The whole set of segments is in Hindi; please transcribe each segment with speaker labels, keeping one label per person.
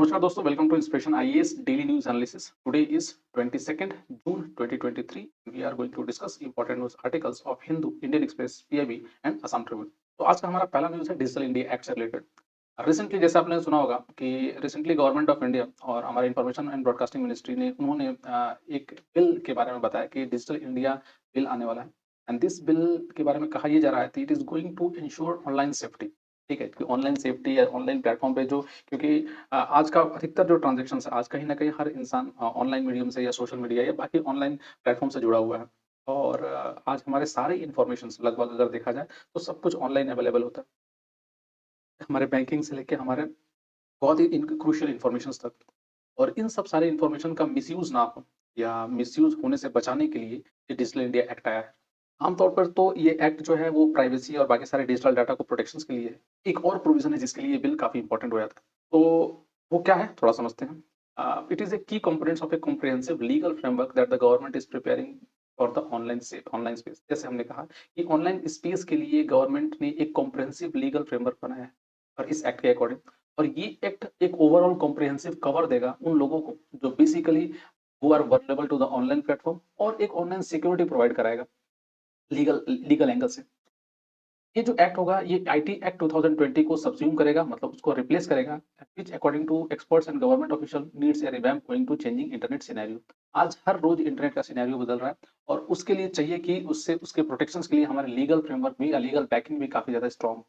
Speaker 1: नमस्कार दोस्तों, welcome to inspiration IAS daily news analysis. Today is 22nd June 2023। We are going to discuss important news articles of Hindu, Indian Express, PIB and Assam Tribune. तो आज का हमारा पहला न्यूज है डिजिटल इंडिया एक्ट से रिलेटेड। रिसेंटली जैसे आपने सुना होगा कि रिसेंटली गवर्नमेंट ऑफ इंडिया और हमारे इंफॉर्मेशन एंड ब्रॉडकास्टिंग मिनिस्ट्री ने उन्होंने एक बिल के बारे में बताया कि डिजिटल इंडिया बिल आने वाला है। एंड दिस बिल के बारे में कहा यह जा रहा है it is going to ensure online safety. ठीक है कि ऑनलाइन सेफ्टी या ऑनलाइन प्लेटफॉर्म पे जो, क्योंकि आज का अधिकतर जो ट्रांजेक्शन है आज कहीं ना कहीं हर इंसान ऑनलाइन मीडियम से या सोशल मीडिया या बाकी ऑनलाइन प्लेटफॉर्म से जुड़ा हुआ है। और आज हमारे सारे इन्फॉर्मेशन लगभग अगर देखा जाए तो सब कुछ ऑनलाइन अवेलेबल होता है, हमारे बैंकिंग से लेके हमारे बहुत ही क्रूशियल इन्फॉर्मेशन तक। और इन सब सारे इन्फॉर्मेशन का मिसयूज ना हो या मिसयूज होने से बचाने के लिए ये डिजिटल इंडिया एक्ट आया है। आमतौर पर तो ये एक्ट जो है वो प्राइवेसी और बाकी सारे डिजिटल डाटा को प्रोटेक्शन के लिए है। एक और प्रोविजन है जिसके लिए ये बिल काफी इंपॉर्टेंट हो जाता है, तो वो क्या है थोड़ा समझते हैं। इट इज ए की components of A comprehensive legal framework that the government is preparing for the online space. जैसे हमने कहा कि ऑनलाइन स्पेस के लिए गवर्नमेंट ने एक कॉम्प्रिहेंसिव लीगल फ्रेमवर्क बनाया है और इस एक्ट के अकॉर्डिंग। और ये एक्ट एक ओवरऑल कॉम्प्रिहेंसिव कवर देगा उन लोगों को जो basically who are vulnerable to the online platform, और एक ऑनलाइन सिक्योरिटी प्रोवाइड कराएगा लीगल लीगल एंगल से। ये जो एक्ट होगा ये आईटी एक्ट 2020 को सब्स्यूम करेगा, मतलब उसको रिप्लेस करेगा, which according to experts and government official needs a revamp going to changing internet scenario. आज हर रोज इंटरनेट का सिनेरियो बदल रहा है और उसके लिए चाहिए कि उससे उसके प्रोटेक्शंस के लिए हमारे लीगल फ्रेमवर्क भी या लीगल बैकिंग भी काफी ज्यादा स्ट्रांग।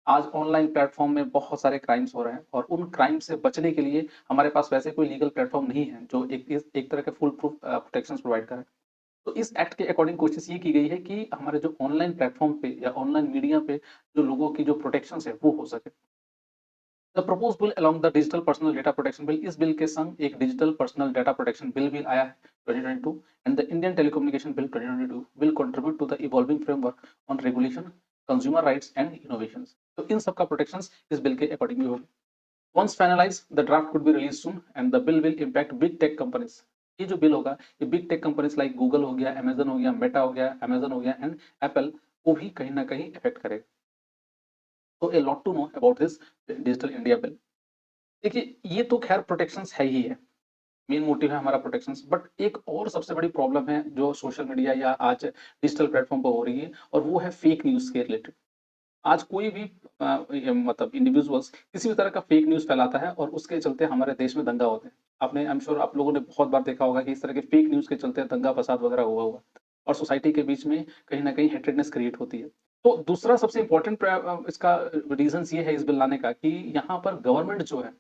Speaker 1: आज ऑनलाइन प्लेटफॉर्म में बहुत सारे क्राइम्स हो रहे हैं और उन क्राइम से बचने के लिए हमारे पास वैसे कोई लीगल प्लेटफॉर्म नहीं है जो एक तरह के फुल प्रूफ प्रोटेक्शंस प्रोवाइड करे। तो इस एक्ट के अकॉर्डिंग कोशिश ये की गई है कि हमारे जो ऑनलाइन प्लेटफॉर्म पे या ऑनलाइन मीडिया पे जो लोगों की जो प्रोटेक्शंस है वो हो सके। The propose bill along the digital personal data protection bill, इस बिल के संग एक digital personal data protection bill भी आया है 2022, and the Indian telecommunication bill 2022 will contribute to the evolving framework on regulation, consumer rights and innovations. तो इन सब का प्रोटेक्शंस इस बिल के अकॉर्डिंग भी होगी। Once finalized, the draft could be released soon, and the bill will impact big tech companies. ये जो बिल होगा ये big tech companies like Google हो गया, अमेजन हो गया, मेटा हो गया, अमेजन हो गया एंड एप्पल को भी कहीं ना कहीं इफेक्ट करेगा। तो a lot to know about this digital India bill. देखिए ये तो खैर प्रोटेक्शन है ही है, मेन मोटिव है हमारा प्रोटेक्शन, बट एक और सबसे बड़ी प्रॉब्लम है जो सोशल मीडिया या आज डिजिटल प्लेटफॉर्म पर हो रही है, और वो है फेक न्यूज के रिलेटेड। आज कोई भी मतलब इंडिविजुअल्स किसी भी तरह का फेक न्यूज़ फैलाता है और उसके चलते हमारे देश में दंगा होते हैं। आपने, आई एम श्योर आप लोगों ने बहुत बार देखा होगा कि इस तरह के फेक न्यूज़ के चलते दंगा फ़साद वगैरह हुआ हुआ और सोसाइटी के बीच में कहीं न कहीं हेट्रेडनेस क्रिएट होती है। तो दूसरा सबसे इम्पोर्टेंट इसका रीज़न्स ये है इस बिल लाने का कि यहाँ पर गवर्नमेंट जो है,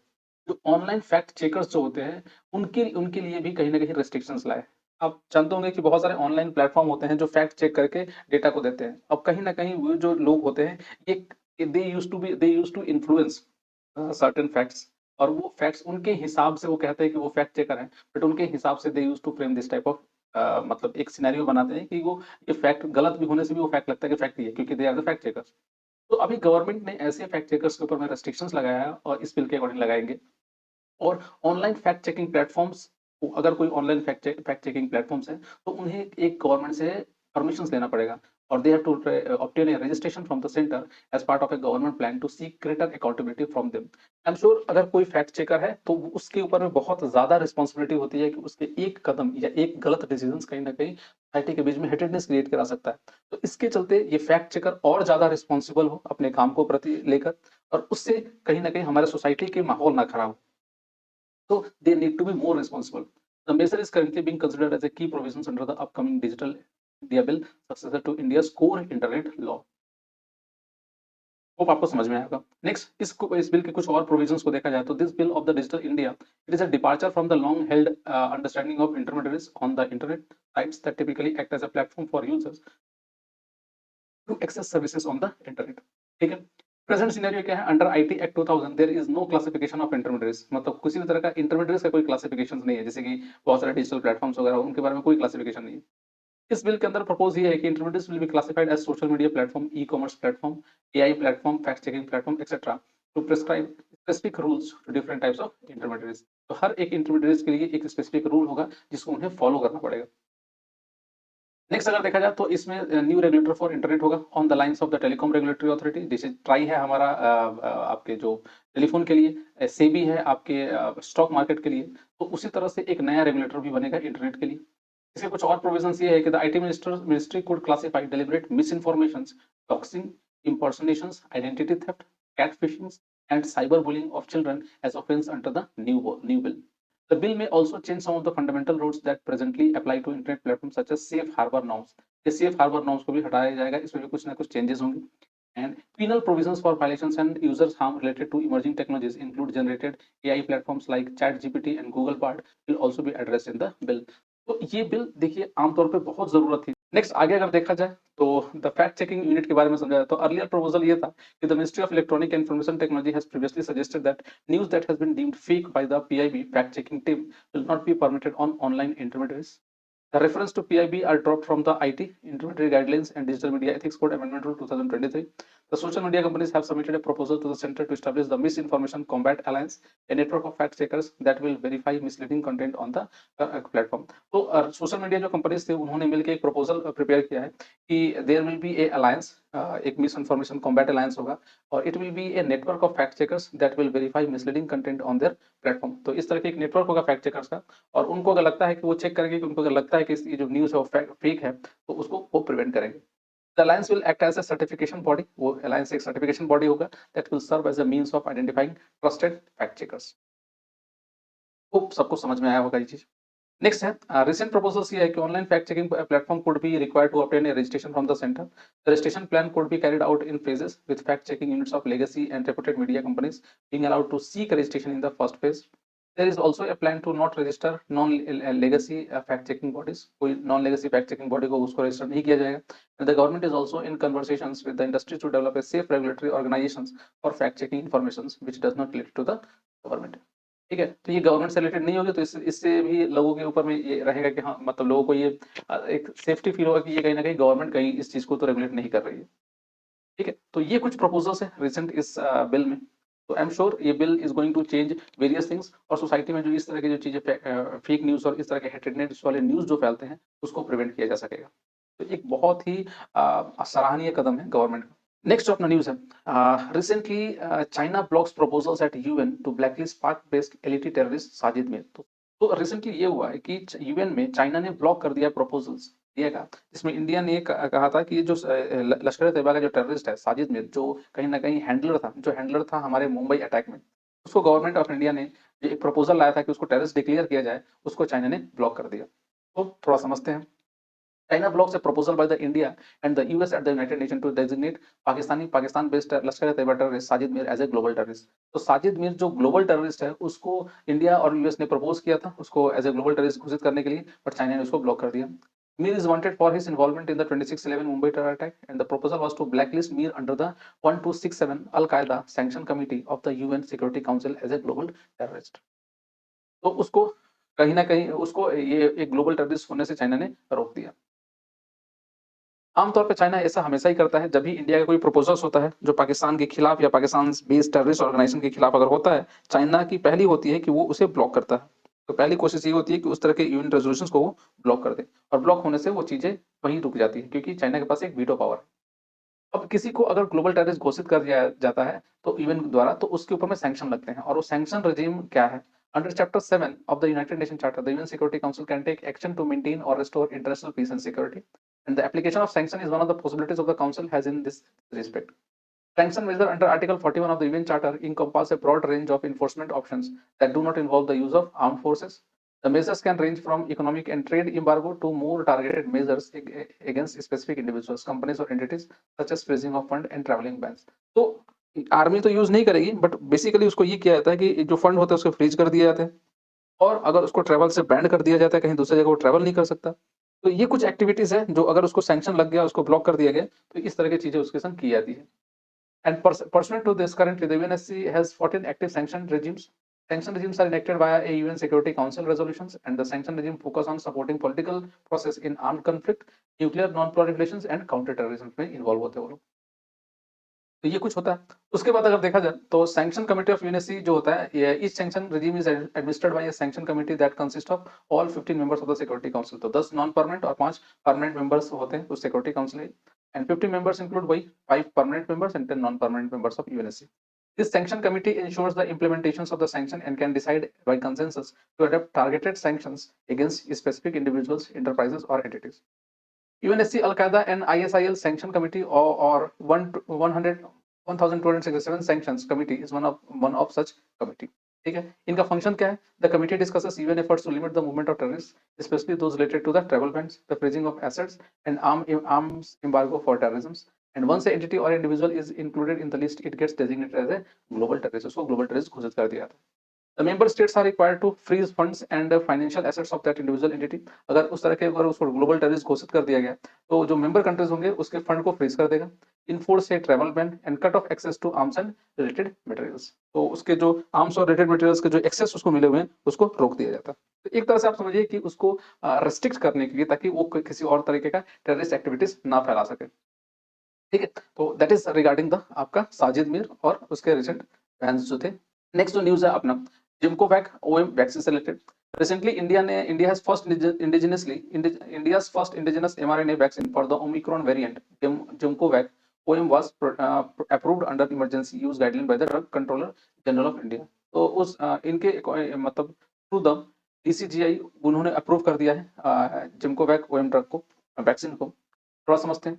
Speaker 1: जो ऑनलाइन फैक्ट चेकर्स जो होते हैं, उनके उनके लिए भी कहीं न कहीं रिस्ट्रिक्शंस लाए। आप जानते होंगे कि बहुत सारे ऑनलाइन प्लेटफ़ॉर्म होते हैं जो फैक्ट चेक करके डेटा को देते हैं। अब कहीं न कहीं वो जो लोग होते हैं, ये they used to influence certain facts, और वो फैक्ट्स उनके हिसाब से वो कहते हैं कि वो फैक्ट चेकर हैं, बट उनके हिसाब से they used to frame this type of मतलब एक सिनेरियो बनाते हैं कि वो ये फैक्ट गलत भी होने से भी वो फैक्ट लगता है कि फैक्ट ही है, क्योंकि they are the fact checkers. तो अभी गवर्नमेंट ने ऐसे फैक्ट चेकर्स के ऊपर में रिस्ट्रिक्शंस लगाया है और इस बिल के अकॉर्डिंग लगाएंगे। और ऑनलाइन फैक्ट चेकिंग प्लेटफॉर्म्स, अगर कोई ऑनलाइन फैक्ट चेकिंग प्लेटफॉर्म्स है तो उन्हें एक गवर्नमेंट से परमिशन लेना पड़ेगा, और they have to obtain a registration from the centre as part of a government plan to seek greater accountability from them. I am sure अगर कोई फैक्ट चेकर है तो उसके ऊपर में बहुत ज्यादा रिस्पॉन्सिबिलिटी होती है कि उसके एक कदम या एक गलत डिसीजन कहीं ना कहीं सोसाइटी के बीच में हेटेडनेस क्रिएट करा सकता है। तो इसके चलते ये फैक्ट चेकर और ज्यादा रिस्पॉन्सिबल हो अपने काम को प्रति लेकर, और उससे कहीं ना कहीं हमारे सोसाइटी के माहौल ना खराब हो। So they need to be more responsible. The measure is currently being considered as a key provisions under the upcoming Digital India Bill, successor to India's core internet law. Hope आपको समझ में आएगा। नेक्स्ट इस बिल के कुछ और प्रोविजंस को देखा जाए तो this bill of the digital India, it is a departure from the long held understanding of intermediates on the internet sites that typically act as a platform for users to access services on the internet. ठीक है, प्रेजेंट सिनेरियो क्या है, under IT act 2000 there is no classification of intermediates, मतलब किसी भी तरह का इंटरमीडिएट्स का कोई क्लासिफिकेशन नहीं है, जैसे कि बहुत सारे डिजिटल प्लेटफॉर्म्स वगैरह उनके बारे में कोई क्लासिफिकेशन नहीं है। इस बिल के अंदर प्रपोज ये है कि intermediates will be classified as social media platform, e commerce platform, AI platform, fact checking platform etcetera, to prescribe specific rules to different types of intermediates. तो हर एक इंटरमीडिएट्स के लिए एक स्पेसिफिक रूल होगा जिसको उन्हें फॉलो करना पड़ेगा। नेक्स्ट अगर देखा जाए तो इसमें न्यू रेगुलेटर फॉर इंटरनेट होगा on the lines of the telecom regulatory authority. जैसे ट्राई है हमारा आपके जो टेलीफोन के लिए, सेबी है आपके स्टॉक मार्केट के लिए, तो उसी तरह से एक नया रेगुलेटर भी बनेगा इंटरनेट के लिए। इसके कुछ और प्रोविजंस ये है कि the IT ministry could classify deliberate miss information, doxing, impersonations, identity theft, catfishing, and cyberbullying of children as offense under the new bill. The bill may also change some of the fundamental rules that presently apply to internet platforms such as safe harbor norms. ये safe harbor norms को भी हटाया जाएगा, इसमें भी कुछ ना कुछ changes होंगे. And penal provisions for violations and users harm related to emerging technologies include generated AI platforms like ChatGPT and Google Bard will also be addressed in the bill. तो ये बिल देखिए आमतौर पे बहुत जरूरत थी। नेक्स्ट आगे अगर देखा जाए तो द फैक्ट चेकिंग यूनिट के बारे में समझा जाए तो अर्लियर प्रपोजल ये था कि the ministry of electronic and information technology has previously suggested that news that has been deemed fake by the PIB fact checking team will not be permitted on online intermediates. The reference to PIB are dropped from the IT, Intermediary Guidelines and Digital Media Ethics Code Amendment Rule 2023. The social media companies have submitted a proposal to the Center to establish the Misinformation Combat Alliance, a network of fact checkers that will verify misleading content on the platform. तो सोशल मीडिया जो कंपनीज थे उन्होंने मिलकर एक प्रपोजल प्रिपेयर किया है कि there will be a alliance, एक मिस इन्फॉर्मेशन कॉम्बैट अलायंस होगा और it will be a network of fact checkers that will verify misleading content on their platform. तो इस तरह के एक नेटवर्क होगा फैक्ट चेकर्स का और उनको अगर लगता है कि वो चेक करेंगे कि उनको अगर लगता है कि ये जो न्यूज़ है वो फेक है तो उसको वो प्रिवेंट करेंगे. The alliance will act as a certification body. वो alliance एक certification body होगा that will serve as a means of identifying trusted fact checkers. Hope सबको समझ में आया होगा ये चीज. नेक्स्ट है रिसेंट प्रपोजल्स ये है कि online fact checking platform could be required to obtain a registration from the centre. The registration plan could be carried out in phases with fact checking units of legacy and reputed media companies being allowed to seek registration in the first phase. There is also a plan to not register non-legacy fact checking bodies. कोई non-legacy fact checking body को उसको register नहीं किया जाएगा. And the government is also in conversations with the industry to develop a safe regulatory organizations for fact checking informations which does not relate to the government. ठीक है, तो ये गवर्नमेंट से रिलेटेड नहीं होगी तो इससे भी लोगों के ऊपर में ये रहेगा कि हाँ मतलब लोगों को ये एक सेफ्टी फील होगा कि ये कहीं ना कहीं गवर्नमेंट कहीं इस चीज को तो रेगुलेट नहीं कर रही है. ठीक है, तो ये कुछ प्रपोजल्स है रिसेंट इस बिल में. तो आई एम श्योर ये bill is going to change various things और सोसाइटी में जो इस तरह की जो चीजें फेक न्यूज और इस तरह के हेटेडनेस वाले न्यूज जो फैलते हैं उसको प्रिवेंट किया जा सकेगा. तो एक बहुत ही सराहनीय कदम है गवर्नमेंट का. नेक्स्ट जो अपना न्यूज है, recently China blocks proposals at UN to blacklist Pak based LeT terrorist Sajid Mir. तो रिसेंटली ये हुआ है कि यूएन में चाइना ने ब्लॉक कर दिया प्रपोजल्स दिया का जिसमें इंडिया ने कहा था कि जो लश्कर तैयबा का जो टेररिस्ट है साजिद मीर जो कहीं ना कहीं हैंडलर था हमारे मुंबई अटैक में, उसको गवर्नमेंट ऑफ इंडिया ने एक प्रपोजल लाया था कि उसको टेररिस्ट डिक्लेयर किया जाए, उसको चाइना ने ब्लॉक कर दिया. तो थोड़ा समझते हैं. China blocks a proposal by the India and the US at the United Nations to designate Pakistan-based Lashkar-e-Taiba terrorist Sajid Mir as a global terrorist. तो साजिद मीर जो ग्लोबल टेररिस्ट है उसको इंडिया और यूएस ने प्रपोज किया था उसको एज ए ग्लोबल टेररिस्ट घोषित करने के लिए, बट चाइना ने उसको ब्लॉक कर दिया. Mir is wanted for his involvement in the 26/11 Mumbai terror attack, and the proposal was to blacklist Mir under the 1267 Al-Qaeda Sanction Committee of the UN Security Council as a global terrorist. तो उसको कहीं ना कहीं उसको ये एक ग्लोबल टेररिस्ट होने से चाइना ने रोक दिया. आमतौर पे चाइना ऐसा हमेशा ही करता है जब भी इंडिया का कोई प्रपोजल्स होता है जो पाकिस्तान के खिलाफ या पाकिस्तान बेस्ड टेररिस्ट ऑर्गेनाइजेशन के खिलाफ अगर होता है, चाइना की पहली होती है कि वो उसे ब्लॉक करता है. तो पहली कोशिश ये होती है कि उस तरह के यूएन रेजोल्यूशंस को वो ब्लॉक कर दे और ब्लॉक होने से वो चीजें वहीं रुक जाती है क्योंकि चाइना के पास एक वीटो पावर है. अब किसी को अगर ग्लोबल टेररिस्ट घोषित कर दिया जाता है तो यूएन द्वारा तो उसके ऊपर में सैंक्शन लगते हैं और वो सैंक्शन रेजिम क्या है. Under chapter 7 of the United Nations Charter, the UN Security Council can take action to maintain or restore international peace and security. And the application of sanction is one of the possibilities of the Council has in this respect. Sanction measure under Article 41 of the UN Charter encompass a broad range of enforcement options that do not involve the use of armed forces. The measures can range from economic and trade embargo to more targeted measures against specific individuals, companies or entities such as freezing of fund and traveling bans. तो आर्मी तो यूज नहीं करेगी बट बेसिकली उसको ये किया जाता है कि जो फंड होता है उसको फ्रीज कर दिया जाता है और अगर उसको ट्रैवल से बैंड कर दिया जाता है, कहीं दूसरी जगह वो ट्रैवल नहीं कर सकता. तो ये कुछ एक्टिविटीज है जो अगर उसको सैंक्शन लग गया, उसको ब्लॉक कर दिया गया तो इस तरह की चीजें उसके संग की जाती है. And pursuant to this, currently the UNSC has 14 active sanction regimes. Sanction regimes are enacted via a UN Security Council resolutions, and the sanction regime focus on supporting political process in armed conflict, nuclear non-proliferations, and counter-terrorism में involve होते हैं वो लोग. तो ये कुछ होता है। उसके बाद अगर देखा जाए तो सैंक्शन कमिटी ऑफ यूएनएससी जो होता है, इस sanction regime is administered by a sanction committee that consists of all 15 members of the security council। तो 10 नॉन परमानेंट और 5 परमानेंट मेंबर्स होते हैं उस सिक्योरिटी काउंसिल में, एंड 15 मेंबर्स इंक्लूड वही 5 permanent members and 10 non permanent members of UNSC. This sanction committee ensures the implementations of the sanction and can decide by consensus to adopt targeted sanctions against specific individuals, enterprises, or entities. UNSC, Al Qaeda, and ISIL Sanction Committee or 1267 Sanctions Committee is one of such committee. ठीक है, इनका फंक्शन क्या है? The committee discusses UN efforts to limit the movement of terrorists, especially those related to the travel bans, the freezing of assets, and arms embargo for terrorism. And once the entity or individual is included in the list, it gets designated as a global terrorist. उसको global terrorist घोषित कर दिया था। The member states are required to freeze funds and financial assets of that individual entity। अगर उस तरह के अगर उसको ग्लोबल टेररिस्ट घोषित कर दिया गया तो जो मेंबर कंट्रीज होंगे उसके फंड को फ्रीज कर देगा। Enforce a travel ban and cut off access to arms and related materials. तो उसके जो आर्म्स और रिलेटेड मटेरियल्स के जो एक्सेस उसको मिले हुए हैं उसको रोक दिया जाता है। तो एक तरह से आप समझिए कि उसको रिस्ट्रिक्ट करने के लिए, ताकि वो किसी और तरीके का टेररिस्ट एक्टिविटीज ना फैला सके। ठीक है, तो दैट इज रिगार्डिंग द आपका साजिद मीर और उसके रिसेंट बैन्स जो थे। नेक्स्ट जो न्यूज है अपना जिम्कोवैक ओएम वैक्सीन से related. Recently India has first India's first indigenous mRNA vaccine for the Omicron variant Gemcovac OM was approved under emergency use guideline by the Drug Controller General of India. तो उस इनके मतलब थ्रू द डीसीजीआई उन्होंने अप्रूव कर दिया है जिम्कोवैक ओएम ड्रग को, वैक्सीन को। थोड़ा समझते हैं।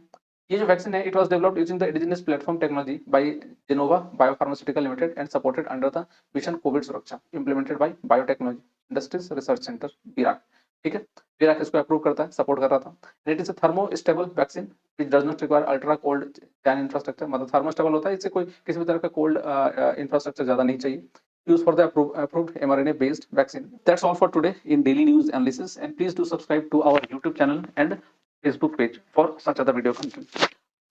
Speaker 1: ये जो वैक्सीन है, it was developed using the indigenous platform technology by Gennova Biopharmaceutical Limited and supported under the mission COVID Suraksha implemented by Biotechnology Industries Research Centre BIRAC. ठीक है, बीराक इसको अप्रूव करता है, सपोर्ट कर रहा था। It is a thermostable vaccine which does not require ultra cold chain infrastructure. मतलब थर्मोस्टेबल होता है, इससे कोई किसी भी तरह का कोल्ड इंफ्रास्ट्रक्चर ज्यादा नहीं चाहिए। Used for the approved mRNA based vaccine. That's all for today in daily news analysis, and please do subscribe to our YouTube channel and Facebook page for such other video content.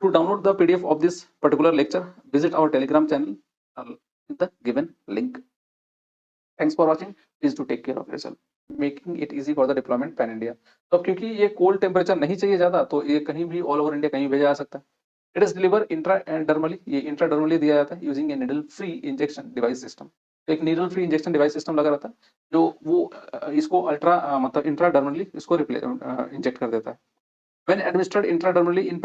Speaker 1: To download the PDF of this particular lecture, visit our Telegram channel in the given link. Thanks for watching. Please do take care of yourself, making it easy for the deployment pan India. तो अब क्योंकि ये कोल्ड टेम्परेचर नहीं चाहिए ज्यादा, तो ये कहीं भी ऑल ओवर इंडिया कहीं भेजा जा सकता है। इट इज डिलीवर इंट्राडर्मली, ये इंट्राडर्मली दिया जाता है यूजिंग ए needle free injection device system. तो एक needle free injection device system लगा रहता है जो वो इसको मतलब इंट्राडर्मली इसको इंजेक्ट कर देता है। When administered intradermally in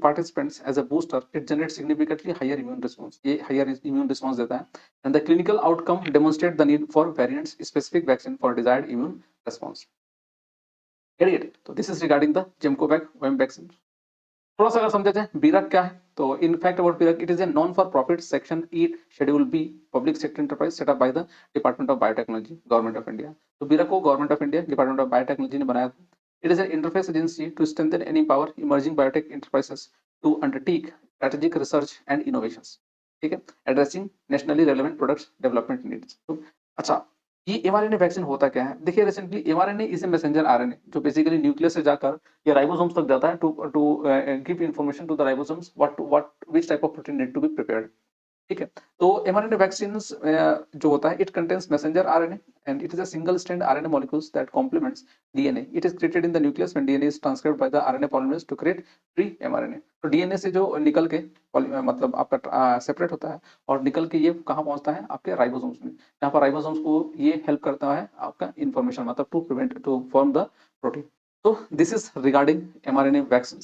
Speaker 1: participants as a booster, it generates significantly higher immune response. ये higher immune response देता है, and the clinical outcome demonstrate the need for variants specific vaccine for desired immune response. Get it? तो this is regarding the Gemcovac OM vaccine. थोड़ा सा अगर समझे जाए बीरक क्या है, तो in fact about BIRAC, it is a non for profit section 8 schedule B public sector enterprise set up by the department of biotechnology government of India. तो बीरक को government of India department of biotechnology ने बनाया था। It is an interface agency to strengthen and empower emerging biotech enterprises to undertake strategic research and innovations. ठीक है, addressing nationally relevant products development needs. तो अच्छा, ये mRNA वैक्सीन होता क्या है? देखिए, recently mRNA is a messenger RNA जो बेसिकली न्यूक्लियस से जाकर ये राइबोसोम्स तक जाता है to give information to the ribosomes what which type of protein need to be prepared. ठीक है, तो mRNA vaccines जो होता है, it contains messenger RNA and it is a single strand RNA molecules that complements DNA. It is created in the nucleus when DNA is transcribed by the RNA polymerase to create free mRNA. तो DNA से जो निकल के मतलब आपका सेपरेट होता है और निकल के ये कहाँ पहुंचता है? आपके राइबोसोम्स में, जहाँ पर राइबोसोम्स को ये हेल्प करता है आपका इन्फॉर्मेशन मतलब टू फॉर्म द प्रोटीन। तो this is regarding mRNA vaccine.